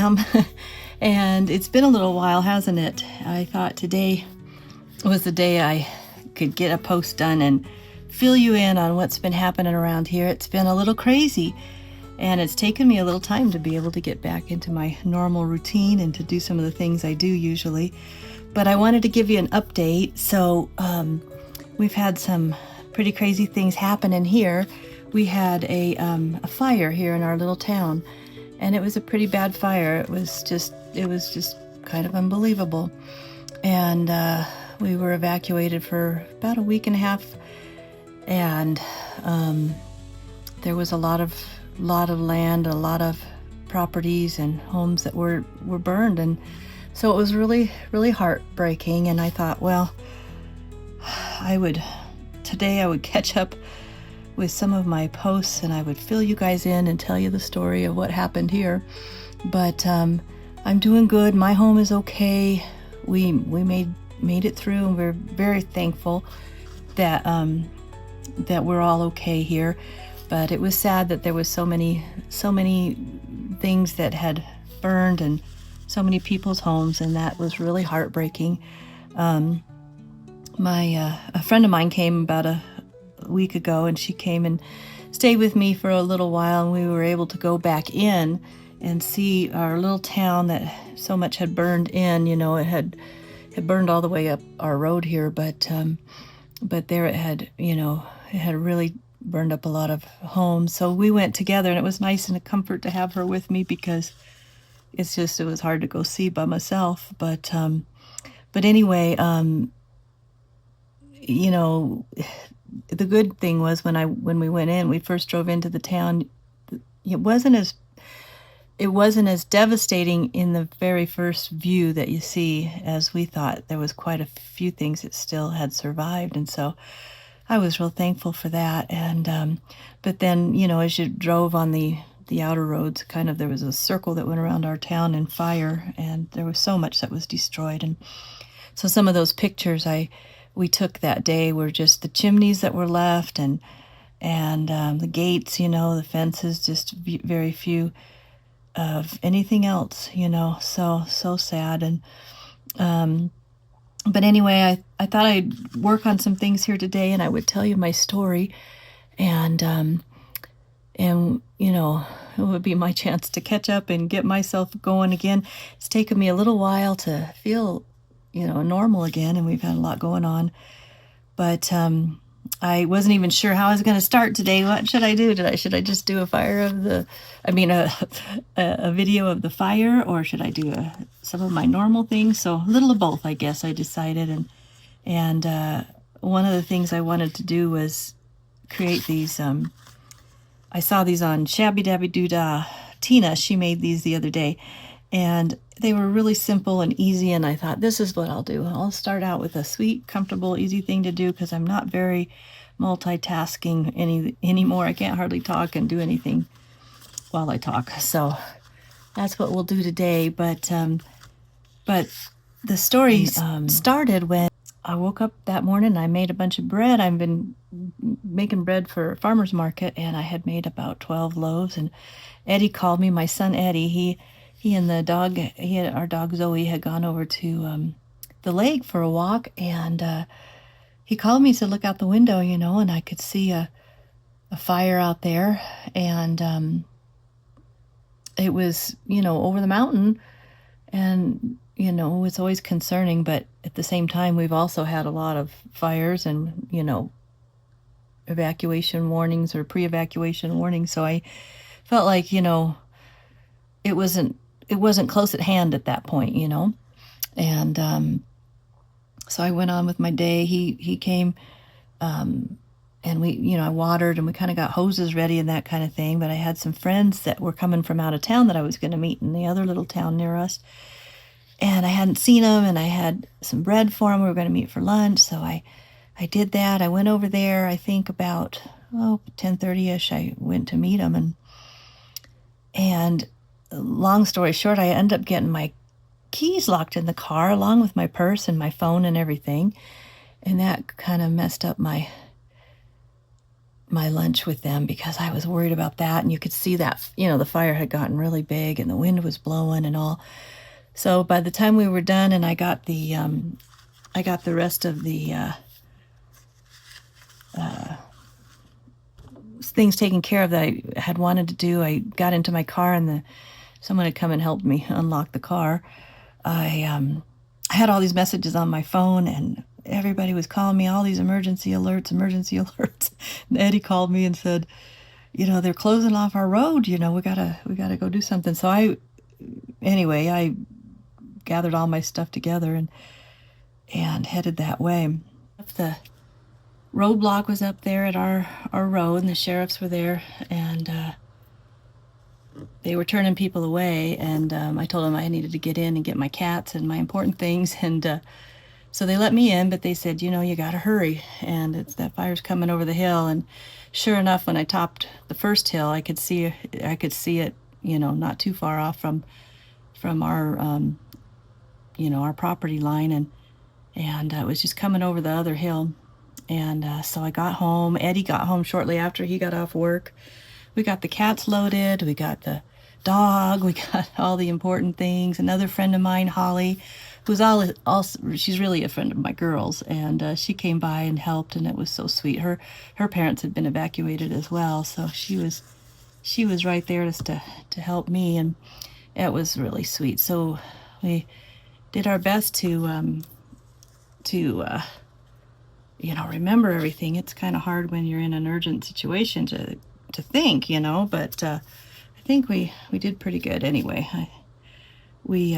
am. And it's been a little while, hasn't it? I thought today was the day I could get a post done and fill you in on what's been happening around here. It's been a little crazy, and it's taken me a little time to be able to get back into my normal routine and to do some of the things I do usually. But I wanted to give you an update. So we've had some pretty crazy things happen in here. We had a fire here in our little town, and it was a pretty bad fire. It was just kind of unbelievable. And we were evacuated for about a week and a half, and there was a lot of land, a lot of properties and homes that were burned, and so it was really, really heartbreaking. And I thought, well, today I would catch up with some of my posts, and I would fill you guys in and tell you the story of what happened here. But I'm doing good. My home is okay. We made it through, and we're very thankful that we're all okay here. But it was sad that there was so many things that had burned, and so many people's homes, and that was really heartbreaking. A friend of mine came about a week ago, and she came and stayed with me for a little while, and we were able to go back in and see our little town that so much had burned in. You know, it had burned all the way up our road here, but there it had really burned up a lot of homes. So we went together, and it was nice and a comfort to have her with me, because it was hard to go see by myself. But anyway, the good thing was when we went in, we first drove into the town, it wasn't as devastating in the very first view that you see as we thought. There was quite a few things that still had survived, and so I was real thankful for that. And but then, as you drove on the outer roads, there was a circle that went around our town in fire, and there was so much that was destroyed. And so some of those pictures we took that day were just the chimneys that were left, and the gates, the fences, just very few of anything else, so sad. And but anyway, I thought I'd work on some things here today, and I would tell you my story, and it would be my chance to catch up and get myself going again. It's taken me a little while to feel, normal again, and we've had a lot going on. But I wasn't even sure how I was going to start today. What should I do? Should I just do a video of the fire, or should I do some of my normal things? So a little of both, I guess, I decided. And one of the things I wanted to do was create these. I saw these on Shabby Dabby Doodah. Tina, she made these the other day, and they were really simple and easy, and I thought, this is what I'll do. I'll start out with a sweet, comfortable, easy thing to do, because I'm not very multitasking anymore. I can't hardly talk and do anything while I talk. So that's what we'll do today. But the story started when I woke up that morning and I made a bunch of bread. I've been making bread for a farmer's market, and I had made about 12 loaves. And Eddie called me, my son Eddie. He and our dog Zoe had gone over to the lake for a walk, and he called me to look out the window, and I could see a fire out there, and it was, over the mountain, and it's always concerning, but at the same time, we've also had a lot of fires and, evacuation warnings or pre-evacuation warnings. So I felt like, it wasn't close at hand at that point, and so I went on with my day. He came, and we, I watered, and we kind of got hoses ready and that kind of thing. But I had some friends that were coming from out of town that I was going to meet in the other little town near us, and I hadn't seen them, and I had some bread for them. We were going to meet for lunch, so I did that. I went over there, I think about 10:30ish. I went to meet them, and long story short, I ended up getting my keys locked in the car along with my purse and my phone and everything, and that kind of messed up my my lunch with them because I was worried about that. And you could see that, the fire had gotten really big and the wind was blowing and all. So by the time we were done and I got the rest of the things taken care of that I had wanted to do, I got into my car and someone had come and helped me unlock the car. I had all these messages on my phone and everybody was calling me, all these emergency alerts. And Eddie called me and said, they're closing off our road, we gotta go do something. So I gathered all my stuff together and headed that way. The roadblock was up there at our road and the sheriffs were there and they were turning people away, and I told them I needed to get in and get my cats and my important things, and so they let me in, but they said, you gotta hurry, and that fire's coming over the hill. And sure enough, when I topped the first hill, I could see it, not too far off from our our property line, and it was just coming over the other hill. And so I got home. Eddie got home shortly after he got off work. We got the cats loaded, we got the dog, we got all the important things. Another friend of mine, Holly, who's she's really a friend of my girls, and she came by and helped, and it was so sweet. Her parents had been evacuated as well, so she was right there just to help me, and it was really sweet. So we did our best to remember everything. It's kind of hard when you're in an urgent situation to think, but I think we did pretty good anyway. We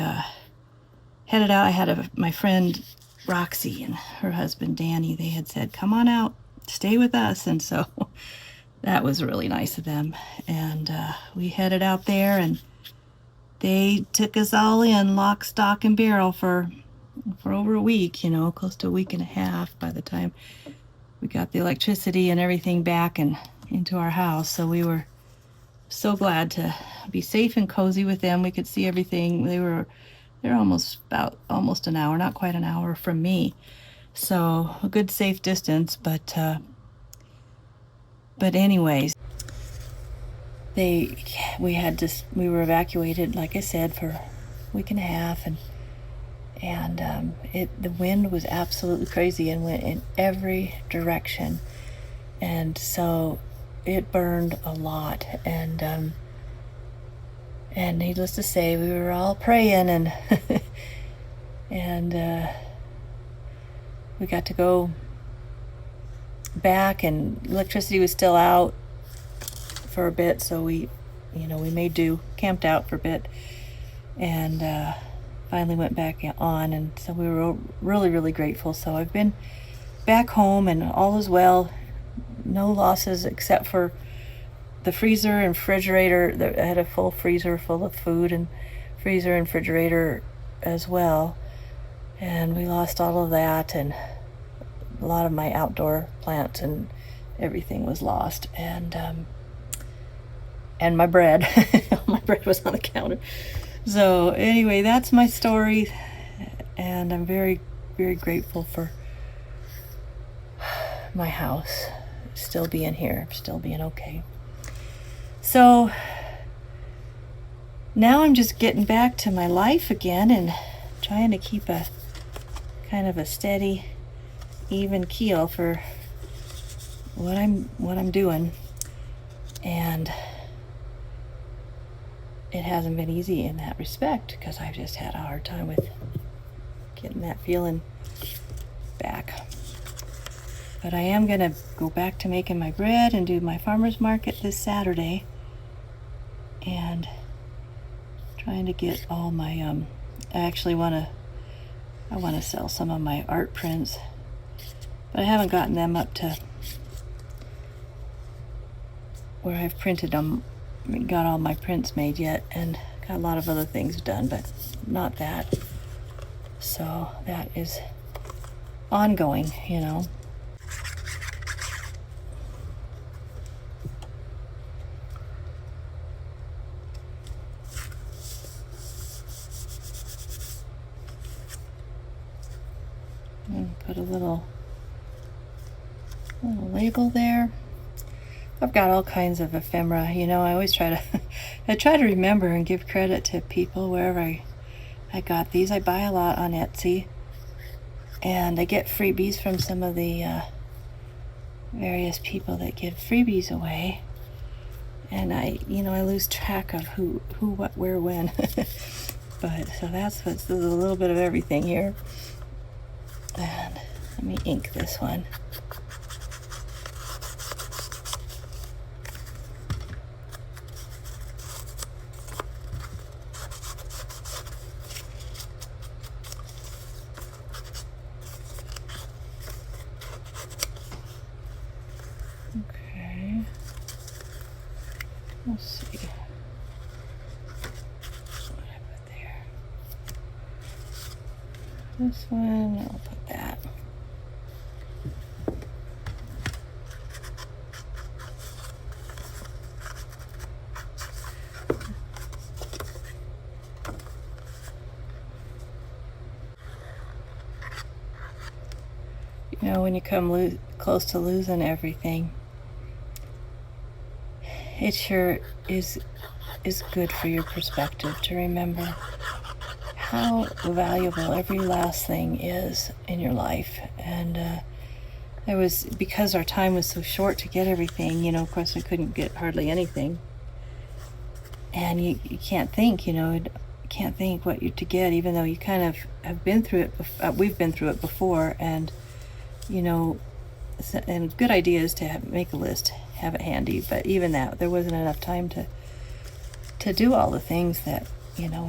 headed out. I had my friend Roxy and her husband Danny. They had said, come on out, stay with us, and so that was really nice of them. And we headed out there, and they took us all in lock, stock, and barrel for over a week, close to a week and a half by the time we got the electricity and everything back and into our house. So we were so glad to be safe and cozy with them. We could see everything. They're almost an hour, not quite an hour from me. So a good safe distance, but anyways, we were evacuated, like I said, for a week and a half, and the wind was absolutely crazy and went in every direction, and so it burned a lot, and needless to say, we were all praying, and and we got to go back, and electricity was still out for a bit, so we made do, camped out for a bit, and finally went back on, and so we were really, really grateful. So I've been back home and all is well. No losses except for the freezer and refrigerator. I had a full freezer full of food, and freezer and refrigerator as well, and we lost all of that, and a lot of my outdoor plants and everything was lost, and my bread. My bread was on the counter. So anyway, that's my story, and I'm very, very grateful for my house still being here, still being okay. So now I'm just getting back to my life again and trying to keep a kind of a steady, even keel for what I'm doing, and it hasn't been easy in that respect because I've just had a hard time with getting that feeling back. But I am gonna go back to making my bread and do my farmer's market this Saturday, and trying to get all my I want to sell some of my art prints, but I haven't gotten them up to where I've printed them, got all my prints made yet, and got a lot of other things done, but not that. So that is ongoing, And put a little label there. I've got all kinds of ephemera. You know, I always try to I try to remember and give credit to people wherever I got these. I buy a lot on Etsy, and I get freebies from some of the various people that give freebies away. And I lose track of who, what, where, when. But so there's a little bit of everything here. And let me ink this one. Okay. Let's see. What I put there. This one, I'll put that. You know, when you come close to losing everything, it sure is good for your perspective to remember how valuable every last thing is in your life. And it was because our time was so short to get everything, you know, of course I couldn't get hardly anything. And you can't think, you know, can't think what you're to get, even though you kind of have been through it. We've been through it before, and you know, and good idea is to make a list, have it handy. But even that, there wasn't enough time to do all the things that, you know,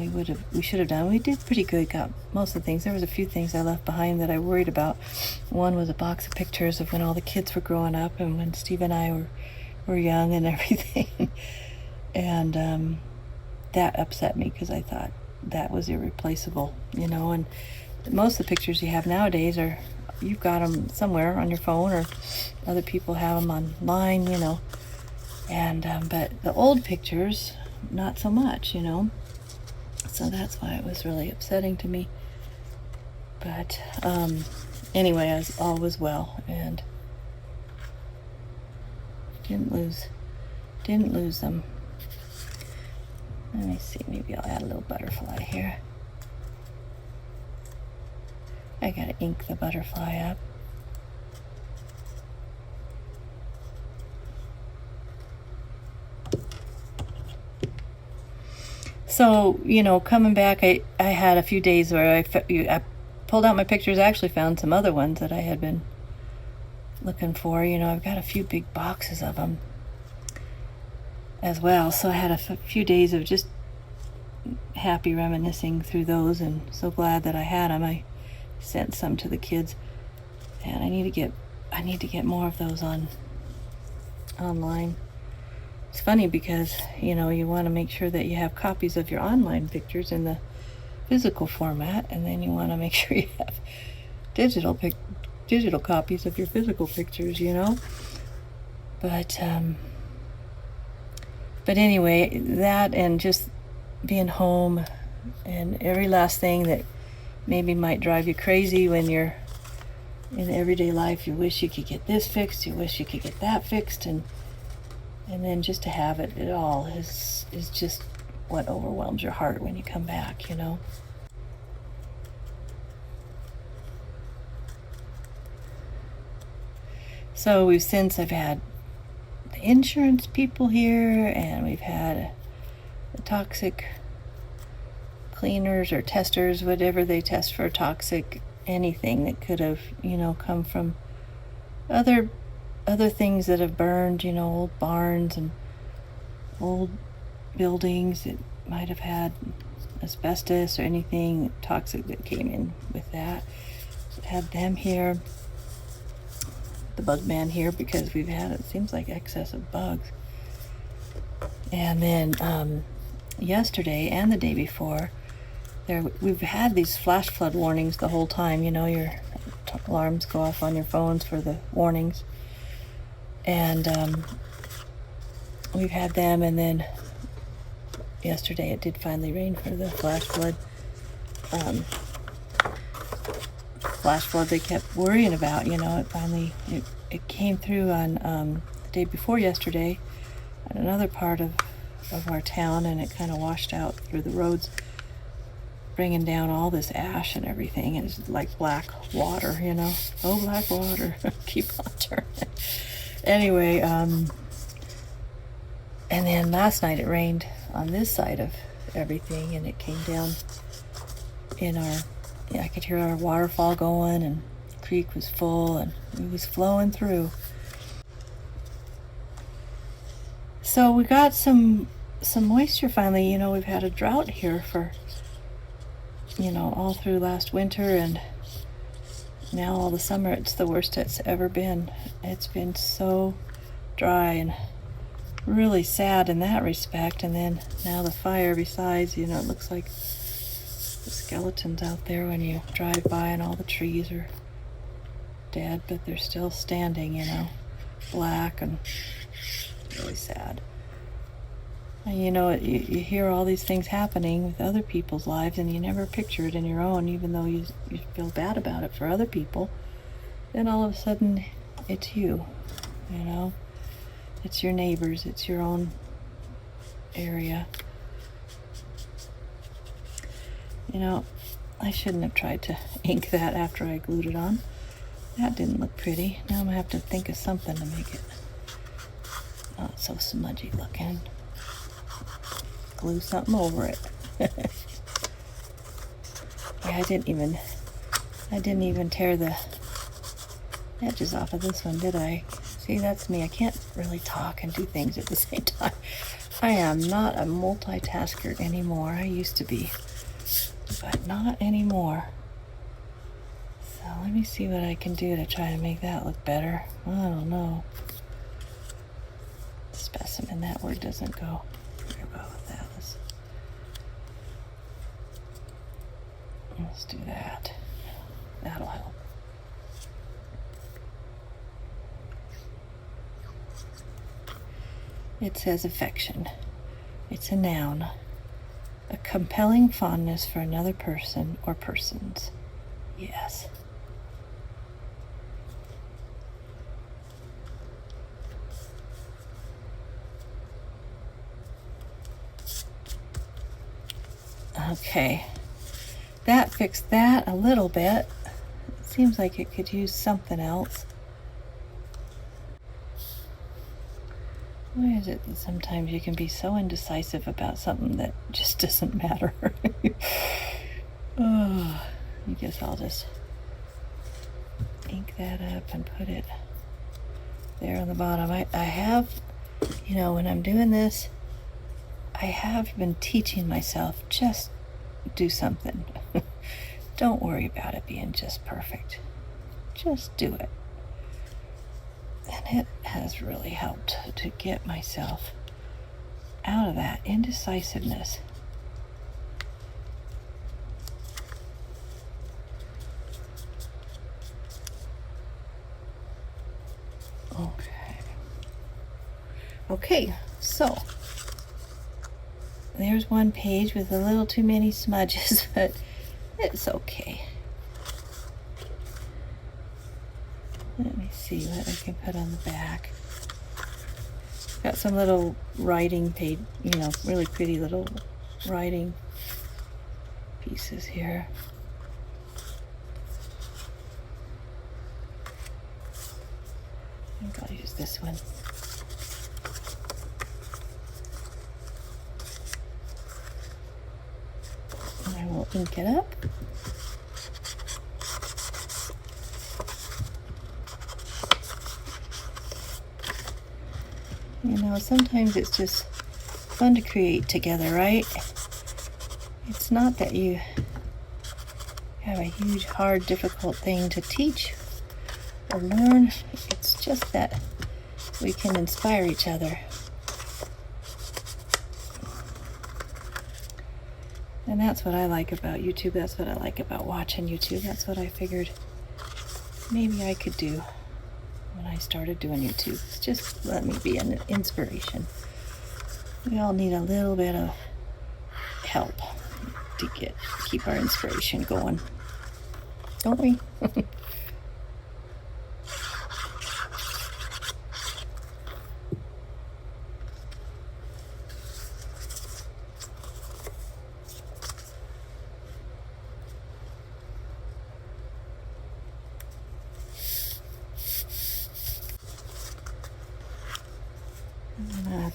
we should have done. We did pretty good, got most of the things. There was a few things I left behind that I worried about. One was a box of pictures of when all the kids were growing up and when Steve and I were young and everything. And that upset me because I thought that was irreplaceable, you know. And most of the pictures you have nowadays you've got them somewhere on your phone, or other people have them online, you know. And but the old pictures, not so much, you know. So that's why it was really upsetting to me. But anyway, all was well, and didn't lose them. Let me see, maybe I'll add a little butterfly here. I gotta ink the butterfly up. So, you know, coming back, I had a few days where I pulled out my pictures. I actually found some other ones that I had been looking for. You know, I've got a few big boxes of them as well. So I had a few days of just happy reminiscing through those, and so glad that I had them. I sent some to the kids, and I need to get more of those online. It's funny because, you know, you want to make sure that you have copies of your online pictures in the physical format, and then you want to make sure you have digital copies of your physical pictures, you know. But anyway, that and just being home and every last thing that maybe might drive you crazy when you're in everyday life. You wish you could get this fixed, you wish you could get that fixed, and then just to have it all is just what overwhelms your heart when you come back, you know. So I've had the insurance people here, and we've had the toxic cleaners or testers, whatever they test for toxic, anything that could have, you know, come from other things that have burned, you know, old barns and old buildings that might have had asbestos or anything toxic that came in with that. Had them here, the bug man here, because we've had, it seems like, excess of bugs. And then yesterday and the day before, we've had these flash flood warnings the whole time. You know, your alarms go off on your phones for the warnings. And we've had them, and then yesterday it did finally rain for the flash flood. Flash flood they kept worrying about, you know, it came through on day before yesterday at another part of our town, and it kind of washed out through the roads, bringing down all this ash and everything. It's like black water, you know. Oh, black water. Keep on turning. Anyway, and then last night it rained on this side of everything, and it came down in our, I could hear our waterfall going, and the creek was full, and it was flowing through. So we got some moisture finally. You know, we've had a drought here for, you know, all through last winter, and now all the summer. It's the worst it's ever been. It's been so dry and really sad in that respect. And then now the fire, besides, you know, it looks like the skeletons out there when you drive by, and all the trees are dead, but they're still standing, you know, black and really sad. And you know, you hear all these things happening with other people's lives, and you never picture it in your own, even though you feel bad about it for other people. Then all of a sudden, it's you, you know. It's your neighbors, it's your own area. You know, I shouldn't have tried to ink that after I glued it on. That didn't look pretty. Now I'm gonna have to think of something to make it not so smudgy looking. Glue something over it. Yeah, I didn't even tear the edges off of this one, did I? See, that's me. I can't really talk and do things at the same time. I am not a multitasker anymore. I used to be, but not anymore. So let me see what I can do to try to make that look better. I don't know. Specimen, that word doesn't go very well with that. Let's do that. That'll help. It says affection. It's a noun. A compelling fondness for another person or persons. Yes. Okay. That fixed that a little bit. It seems like it could use something else. Why is it that sometimes you can be so indecisive about something that just doesn't matter? Oh, I guess I'll just ink that up and put it there on the bottom. I have, you know, when I'm doing this, I have been teaching myself, just do something. Don't worry about it being just perfect. Just do it. And it has really helped to get myself out of that indecisiveness. Okay, so there's one page with a little too many smudges, but it's okay. Let me see what I can put on the back. Got some little writing page, you know, really pretty little writing pieces here. I think I'll use this one. And I will ink it up. You know, sometimes it's just fun to create together, right? It's not that you have a huge, hard, difficult thing to teach or learn. It's just that we can inspire each other. And that's what I like about YouTube. That's what I like about watching YouTube. That's what I figured maybe I could do when I started doing YouTube. It's just let me be an inspiration. We all need a little bit of help to keep our inspiration going, don't we?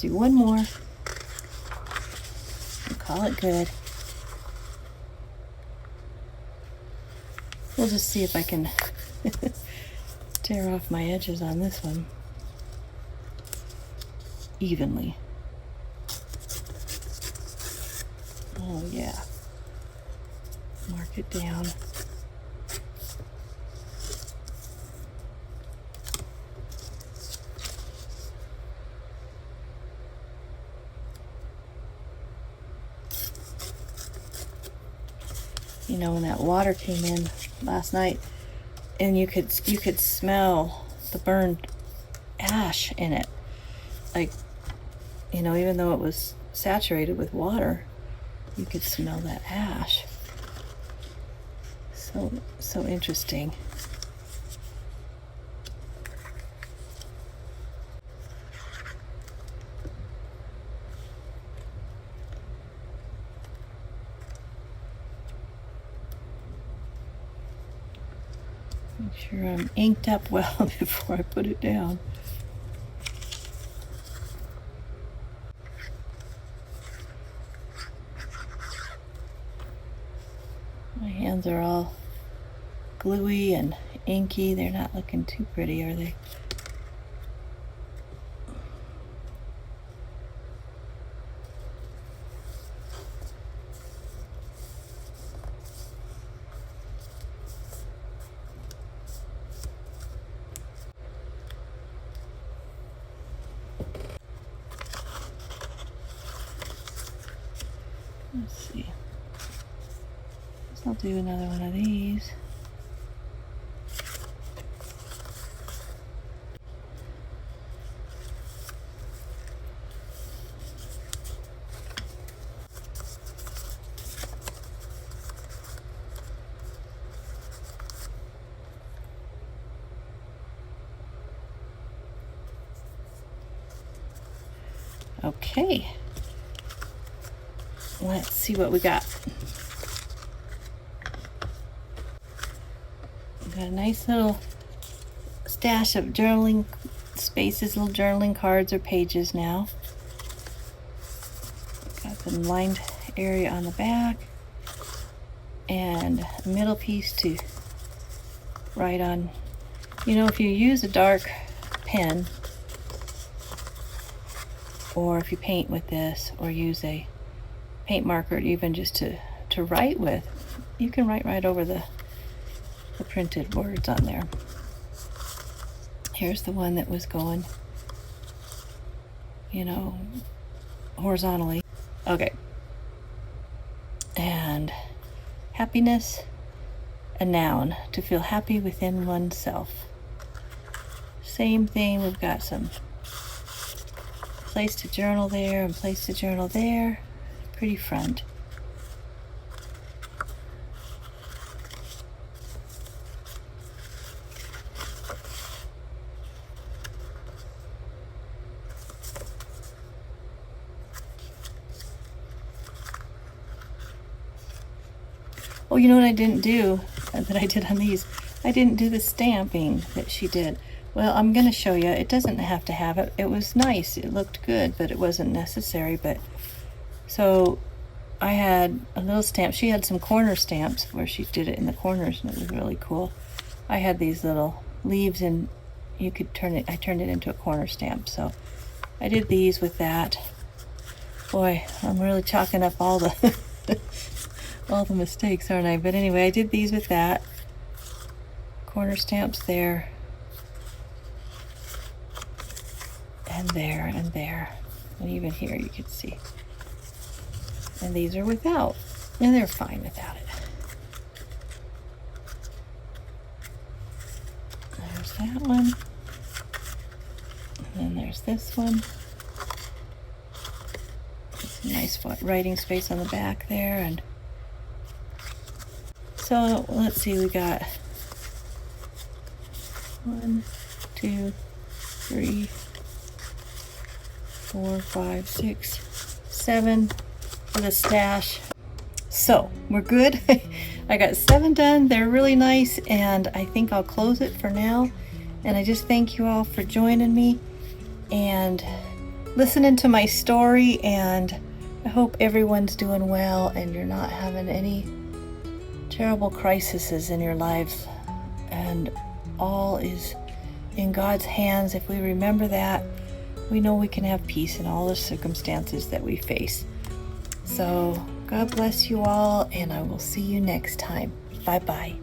do one more and call it good. We'll just see if I can tear off my edges on this one evenly. Oh yeah. Mark it down. You know, when that water came in last night, and you could smell the burned ash in it. Like, you know, even though it was saturated with water, you could smell that ash. So interesting. Make sure I'm inked up well before I put it down. My hands are all gluey and inky. They're not looking too pretty, are they? Let's see. I'll do another one of these. Okay. Let's see what we got. We got a nice little stash of journaling spaces, little journaling cards or pages now. Got the lined area on the back and a middle piece to write on. You know, if you use a dark pen, or if you paint with this, or use a paint marker even just to write with, you can write right over the printed words on there. Here's the one that was going, you know, horizontally. Okay. And happiness, a noun, to feel happy within oneself. Same thing, we've got some place to journal there and place to journal there. Pretty front. Oh, you know what I didn't do that I did on these? I didn't do the stamping that she did. Well, I'm going to show you. It doesn't have to have it. It was nice. It looked good, but it wasn't necessary. But so I had a little stamp. She had some corner stamps where she did it in the corners, and it was really cool. I had these little leaves, and you could turn it. I turned it into a corner stamp. So I did these with that. Boy, I'm really chalking up all the all the mistakes, aren't I? But anyway, I did these with that. Corner stamps there. And there, and there. And even here you can see. And these are without. And they're fine without it. There's that one. And then there's this one. Some nice writing space on the back there. And so let's see, we got 1, 2, 3, 4, 5, 6, 7 for the stash. So we're good. I got 7 done. They're really nice, and I think I'll close it for now. And I just thank you all for joining me, and listening to my story, and I hope everyone's doing well and you're not having any terrible crises in your lives, and all is in God's hands. If we remember that, we know we can have peace in all the circumstances that we face. So God bless you all, and I will see you next time. Bye-bye.